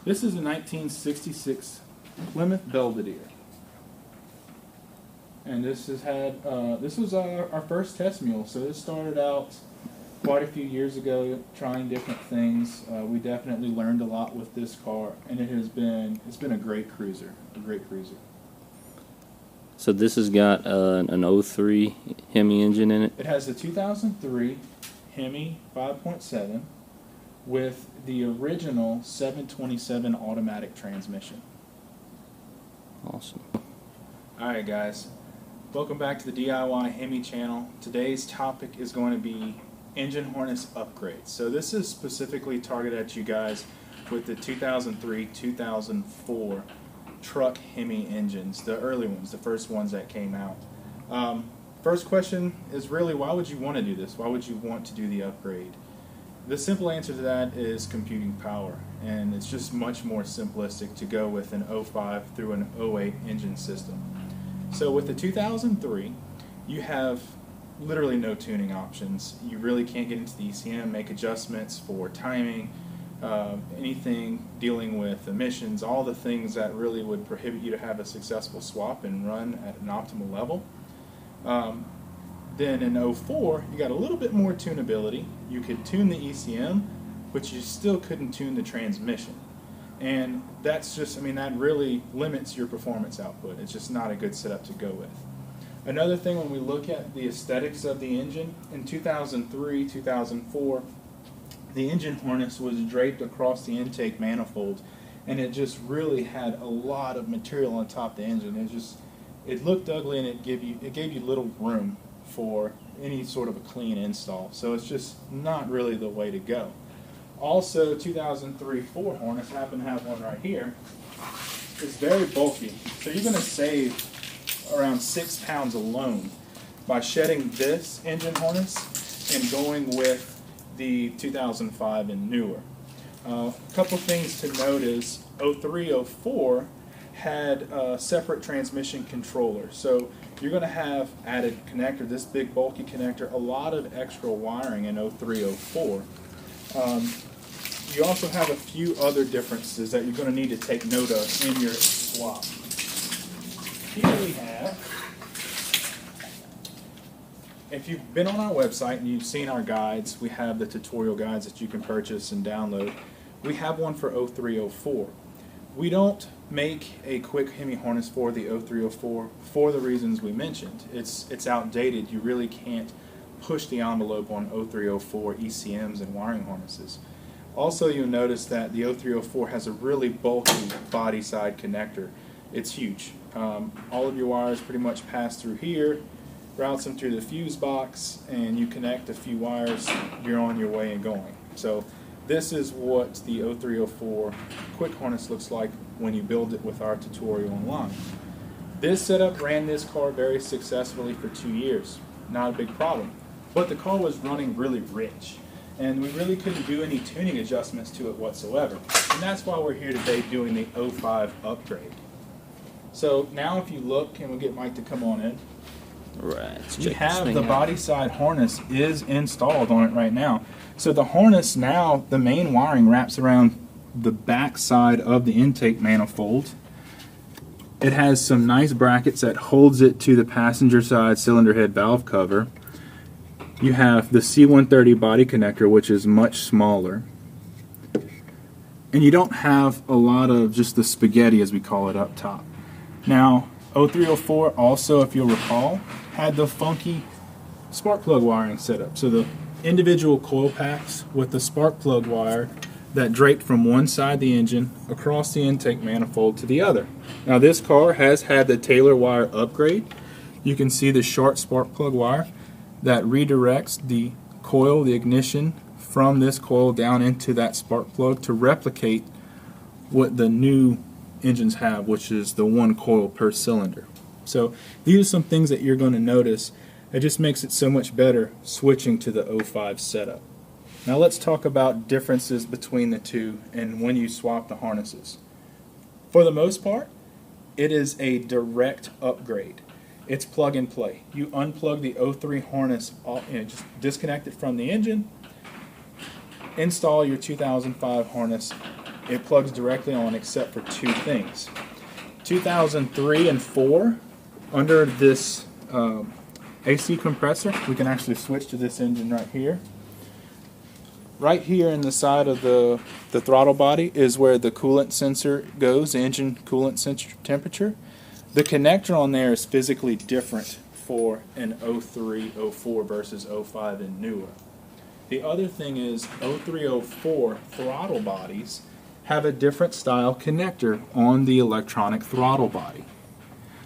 This is a 1966 Plymouth Belvedere. And this has had, this was our first test mule, so this started out quite a few years ago trying different things. We definitely learned a lot with this car, and it's been a great cruiser, So this has got an 03 Hemi engine in it? It has the 2003 Hemi 5.7 with the original 727 automatic transmission. Awesome. Alright guys, welcome back to the DIYHEMI channel. Today's topic is going to be engine harness upgrades. So this is specifically targeted at you guys with the 2003-2004 truck Hemi engines, the early ones, the first ones that came out. First question is really, why would you want to do this? Why would you want to do the upgrade? The simple answer to that is computing power, and it's just much more simplistic to go with an 05 through an 08 engine system. So with the 2003, you have literally no tuning options. You really can't get into the ECM, make adjustments for timing, anything dealing with emissions, all the things that really would prohibit you to have a successful swap and run at an optimal level. Then in 04, you got a little bit more tunability. You could tune the ECM, but you still couldn't tune the transmission. And that's just, I mean, that really limits your performance output. It's just not a good setup to go with. Another thing, when we look at the aesthetics of the engine, in 2003, 2004, the engine harness was draped across the intake manifold, and it just really had a lot of material on top of the engine. It looked ugly, and it gave you little room for any sort of a clean install. So it's just not really the way to go. Also, 2003-04 harness, I happen to have one right here, is very bulky. So you're going to save around 6 pounds alone by shedding this engine harness and going with the 2005 and newer. A couple things to note is 03-04 had a separate transmission controller. So you're going to have added connector, this big bulky connector, a lot of extra wiring in 03-04. You also have a few other differences that you're going to need to take note of in your swap. Here we have, if you've been on our website and you've seen our guides, we have the tutorial guides that you can purchase and download. We have one for 03-04. We don't make a QuickHemi harness for the 03-04 for the reasons we mentioned. It's outdated. You really can't push the envelope on 03-04 ECMs and wiring harnesses. Also, you'll notice that the 03-04 has a really bulky body side connector. It's huge. All of your wires pretty much pass through here, routes them through the fuse box, and you connect a few wires, you're on your way and going. So this is what the 03-04 quick harness looks like when you build it with our tutorial online. This setup ran this car very successfully for 2 years. Not a big problem. But the car was running really rich, and we really couldn't do any tuning adjustments to it whatsoever. And that's why we're here today doing the 05 upgrade. So now if you look, and we'll get Mike to come on in. Right. You have the body side harness is installed on it right now. So the harness now, the main wiring wraps around the back side of the intake manifold. It has some nice brackets that holds it to the passenger side cylinder head valve cover. You have the C130 body connector, which is much smaller. And you don't have a lot of just the spaghetti, as we call it, up top. Now, 03-04 also, if you'll recall, had the funky spark plug wiring setup. So the individual coil packs with the spark plug wire that draped from one side of the engine across the intake manifold to the other. Now this car has had the Taylor wire upgrade. You can see the short spark plug wire that redirects the coil, the ignition, from this coil down into that spark plug to replicate what the new engines have, which is the one coil per cylinder. So these are some things that you're going to notice. It just makes it so much better switching to the 05 setup. Now let's talk about differences between the two and when you swap the harnesses. For the most part, it is a direct upgrade. It's plug and play. You unplug the 03 harness, just disconnect it from the engine, install your 2005 harness it plugs directly on except for two things. 2003 and 4, under this AC compressor, we can actually switch to this engine right here. Right here in the side of the throttle body is where the coolant sensor goes, the engine coolant sensor temperature. The connector on there is physically different for an 03, 04 versus 05 and newer. The other thing is 03, 04 throttle bodies have a different style connector on the electronic throttle body.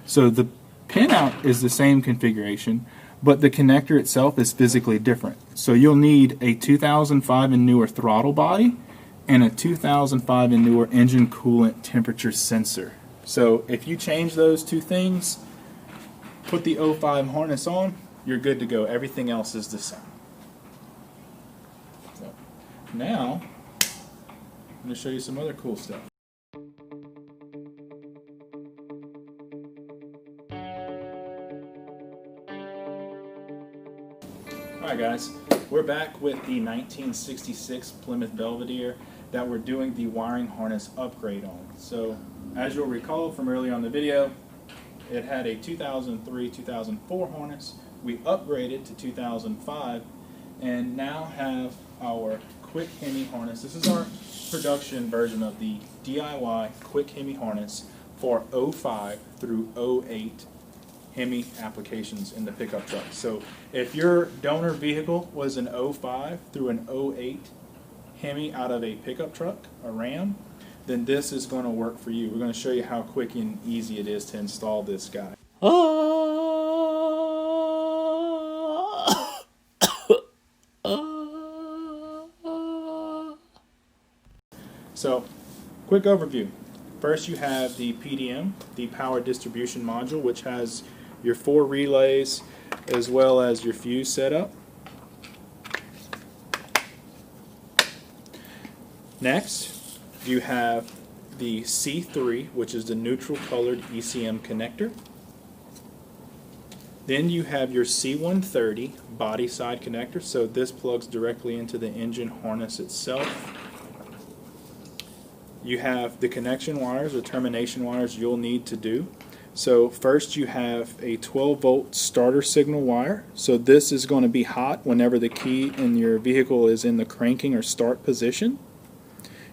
So the pinout is the same configuration, but the connector itself is physically different. So you'll need a 2005 and newer throttle body and a 2005 and newer engine coolant temperature sensor. So if you change those two things, put the 05 harness on, you're good to go. Everything else is the same. So now, I'm going to show you some other cool stuff. Alright guys, we're back with the 1966 Plymouth Belvedere that we're doing the wiring harness upgrade on. So, as you'll recall from earlier on the video, it had a 2003-2004 harness. We upgraded to 2005 and now have our QuickHemi harness. This is our production version of the DIY QuickHemi harness for 05 through 08 Hemi applications in the pickup truck. So if your donor vehicle was an 05 through an 08 Hemi out of a pickup truck, a Ram, then this is going to work for you. We're going to show you how quick and easy it is to install this guy. So, quick overview. First you have the PDM, the power distribution module, which has your 4 relays as well as your fuse setup. Next, you have the C3, which is the neutral colored ECM connector. Then you have your C130 body side connector, so this plugs directly into the engine harness itself. You have the connection wires or termination wires you'll need to do. So first you have a 12 volt starter signal wire. So this is going to be hot whenever the key in your vehicle is in the cranking or start position.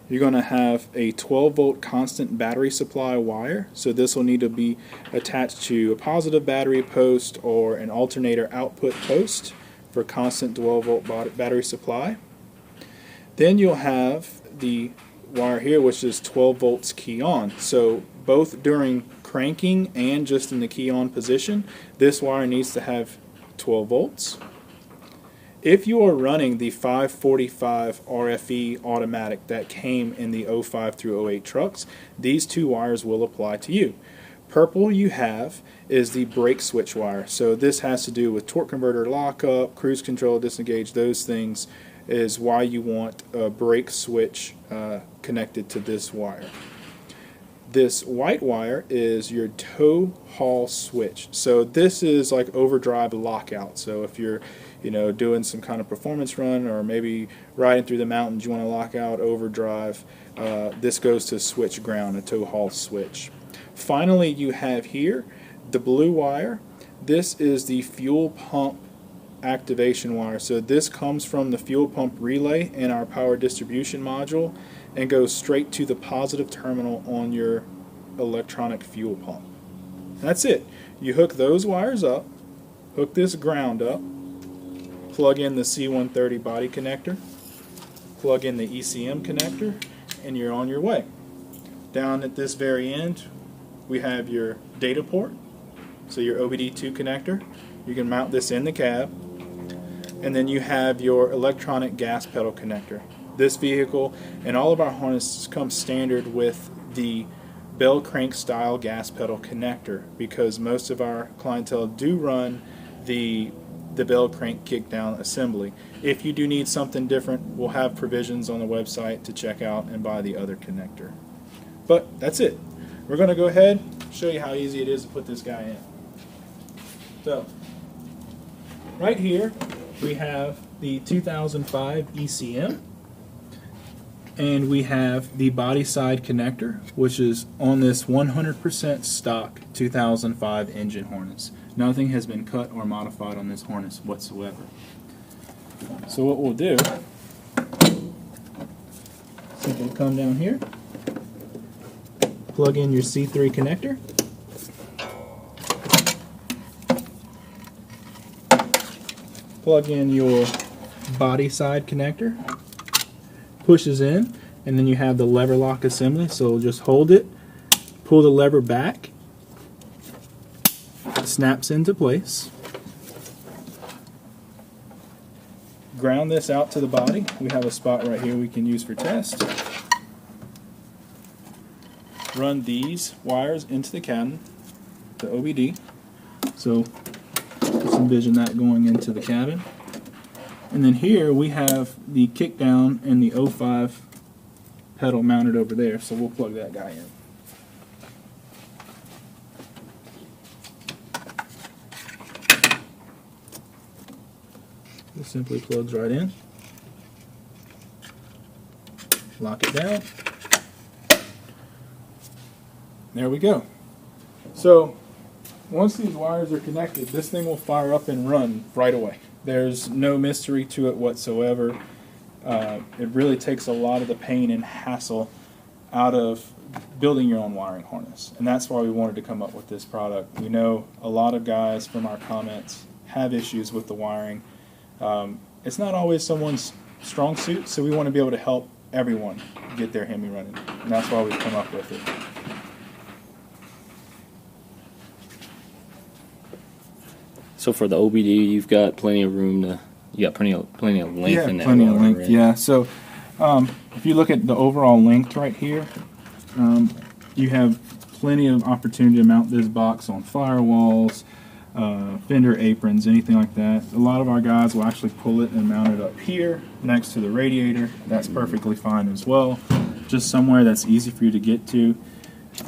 You're going to have a 12 volt constant battery supply wire. So this will need to be attached to a positive battery post or an alternator output post for constant 12 volt battery supply. Then you'll have the wire here, which is 12 volts key on. So both during cranking and just in the key on position, this wire needs to have 12 volts. If you are running the 545 RFE automatic that came in the 05 through 08 trucks, these two wires will apply to you. Purple you have is the brake switch wire. So this has to do with torque converter lockup, cruise control, disengage, those things is why you want a brake switch connected to this wire. This white wire is your tow haul switch. So this is like overdrive lockout. So if you're doing some kind of performance run or maybe riding through the mountains, you want to lock out overdrive, this goes to switch ground, a tow haul switch. Finally, you have here the blue wire. This is the fuel pump activation wire. So this comes from the fuel pump relay in our power distribution module and goes straight to the positive terminal on your electronic fuel pump. That's it. You hook those wires up, hook this ground up, plug in the C130 body connector, plug in the ECM connector, and you're on your way. Down at this very end, we have your data port, so your OBD2 connector. You can mount this in the cab. And then you have your electronic gas pedal connector. This vehicle and all of our harnesses come standard with the Bellcrank style gas pedal connector because most of our clientele do run the Bellcrank Kickdown assembly. If you do need something different, we'll have provisions on the website to check out and buy the other connector. But that's it. We're going to go ahead and show you how easy it is to put this guy in. So, right here we have the 2005 ECM. And we have the body side connector, which is on this 100% stock 2005 engine harness. Nothing has been cut or modified on this harness whatsoever. So what we'll do, simply come down here, plug in your C3 connector, plug in your body side connector, pushes in, and then you have the lever lock assembly, so just hold it, pull the lever back, it snaps into place. Ground this out to the body. We have a spot right here we can use for test. Run these wires into the cabin, the OBD. So let's envision that going into the cabin. And then here we have the kickdown and the 05 pedal mounted over there, so we'll plug that guy in. It simply plugs right in. Lock it down. There we go. So once these wires are connected, this thing will fire up and run right away. There's no mystery to it whatsoever. It really takes a lot of the pain and hassle out of building your own wiring harness. And that's why we wanted to come up with this product. We know a lot of guys from our comments have issues with the wiring. It's not always someone's strong suit, so we want to be able to help everyone get their Hemi running. And that's why we've come up with it. So for the OBD, you've got plenty of room to, you got plenty of length in that. Plenty of length, right? yeah. So if you look at the overall length right here, you have plenty of opportunity to mount this box on firewalls, fender aprons, anything like that. A lot of our guys will actually pull it and mount it up here next to the radiator. That's perfectly fine as well. Just somewhere that's easy for you to get to.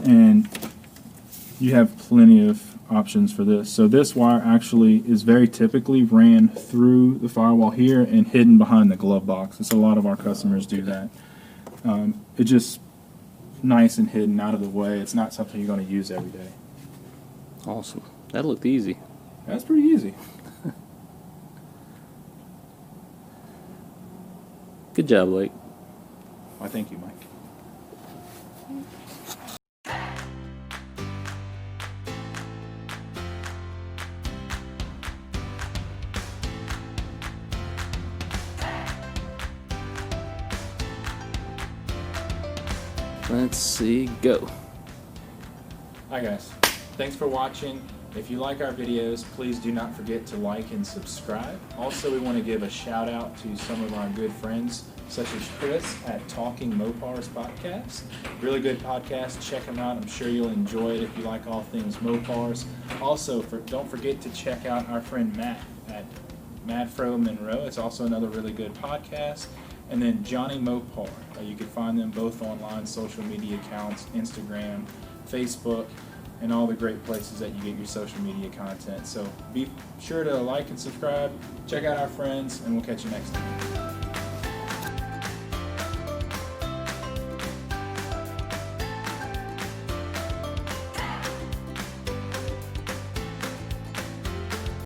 And you have plenty of options for this. So this wire actually is very typically ran through the firewall here and hidden behind the glove box. So a lot of our customers do that. It's just nice and hidden out of the way. It's not something you're going to use every day. Awesome. That looked easy. That's pretty easy. Good job, Blake. Why, thank you, Mike. Let's see, go. Hi guys, thanks for watching. If you like our videos, please do not forget to like and subscribe. Also, we want to give a shout out to some of our good friends, such as Chris at Talking Mopars podcast. Really good podcast, check them out. I'm sure you'll enjoy it if you like all things Mopars. Also, don't forget to check out our friend Matt at Madfro Monroe. It's also another really good podcast. And then Jonny Mopar. You can find them both online, social media accounts, Instagram, Facebook, and all the great places that you get your social media content. So be sure to like and subscribe, check out our friends, and we'll catch you next time.